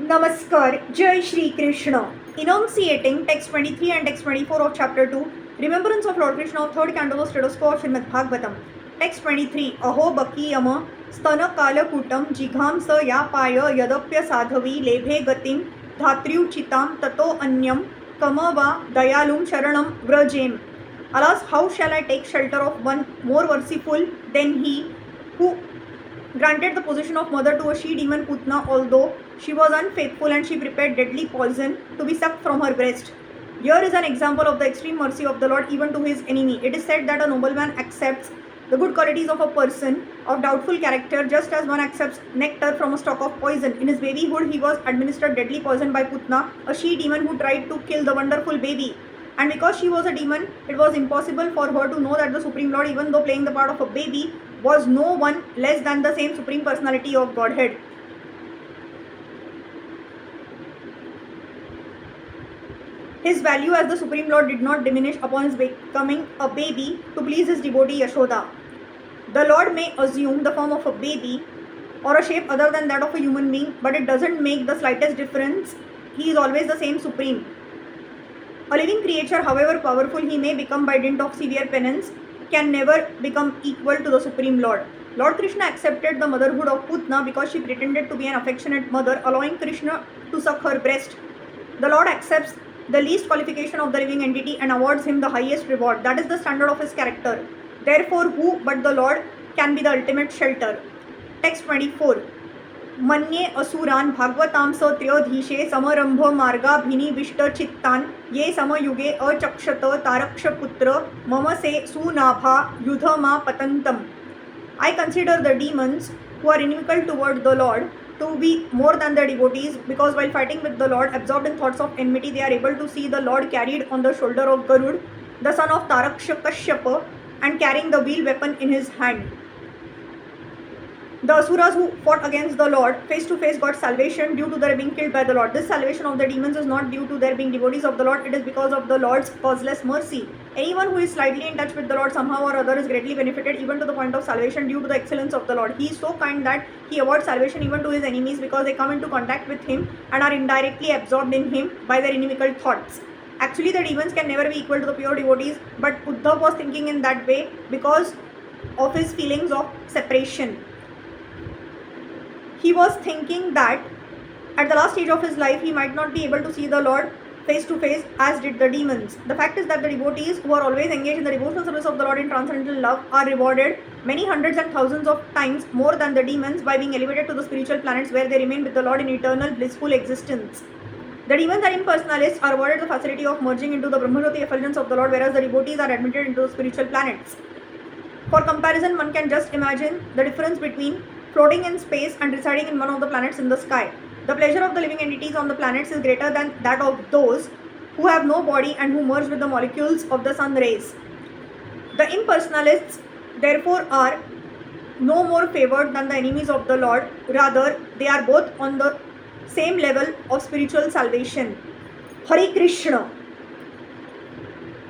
Namaskar, Jai Shri Krishna. Enunciating text 23 and text 24 of chapter 2, Remembrance of Lord Krishna of 3rd canto of status quo of Srimad Bhagavatam. Text 23. Aho Bakiyama Stana Kalakutam Jigham Sa Yapaya Yadapya Sadhavi Lebhe Gatim Dhatriuchitam Tato Anyam Kamava Dayalum Sharanam Vrajem. Alas, how shall I take shelter of one more merciful than he who granted the position of mother to a she-demon Putna, although she was unfaithful and she prepared deadly poison to be sucked from her breast. Here is an example of the extreme mercy of the Lord even to his enemy. It is said that a nobleman accepts the good qualities of a person of doubtful character just as one accepts nectar from a stalk of poison. In his babyhood, he was administered deadly poison by Putna, a she-demon who tried to kill the wonderful baby. And because she was a demon, it was impossible for her to know that the Supreme Lord, even though playing the part of a baby, was no one less than the same Supreme Personality of Godhead. His value as the Supreme Lord did not diminish upon his becoming a baby to please his devotee Yashoda. The Lord may assume the form of a baby or a shape other than that of a human being, but it doesn't make the slightest difference. He is always the same Supreme. A living creature, however powerful he may become by dint of severe penance, can never become equal to the Supreme Lord. Lord Krishna accepted the motherhood of Putna because she pretended to be an affectionate mother, allowing Krishna to suck her breast. The Lord accepts the least qualification of the living entity and awards him the highest reward. That is the standard of his character. Therefore, who but the Lord can be the ultimate shelter? Text 24. मन्ये असुरान भागवतां स त्रयोधीशे समरंभ मार्गाभिनिविष्ट चित्तान ये समयुगे अचक्षत तारक्षपुत्र मम से सुनाभा युधमा पतंतम. I consider the demons who are inimical toward the Lord to be more than the devotees, because while fighting with the Lord, absorbed in thoughts of enmity, they are able to see the Lord carried on the shoulder of Garud, the son of Taraksha Kashyapa, and carrying the wheel weapon in his hand. The Asuras who fought against the Lord face to face got salvation due to their being killed by the Lord. This salvation of the demons is not due to their being devotees of the Lord, it is because of the Lord's causeless mercy. Anyone who is slightly in touch with the Lord somehow or other is greatly benefited even to the point of salvation due to the excellence of the Lord. He is so kind that he awards salvation even to his enemies because they come into contact with him and are indirectly absorbed in him by their inimical thoughts. Actually, the demons can never be equal to the pure devotees, but Uddhav was thinking in that way because of his feelings of separation. He was thinking that at the last stage of his life, he might not be able to see the Lord face to face as did the demons. The fact is that the devotees who are always engaged in the devotional service of the Lord in transcendental love are rewarded many hundreds and thousands of times more than the demons by being elevated to the spiritual planets where they remain with the Lord in eternal blissful existence. The demons and impersonalists are awarded the facility of merging into the Brahmajyoti effulgence of the Lord, whereas the devotees are admitted into the spiritual planets. For comparison, one can just imagine the difference between floating in space and residing in one of the planets in the sky. The pleasure of the living entities on the planets is greater than that of those who have no body and who merge with the molecules of the sun rays. The impersonalists, therefore, are no more favored than the enemies of the Lord. Rather, they are both on the same level of spiritual salvation. Hare Krishna.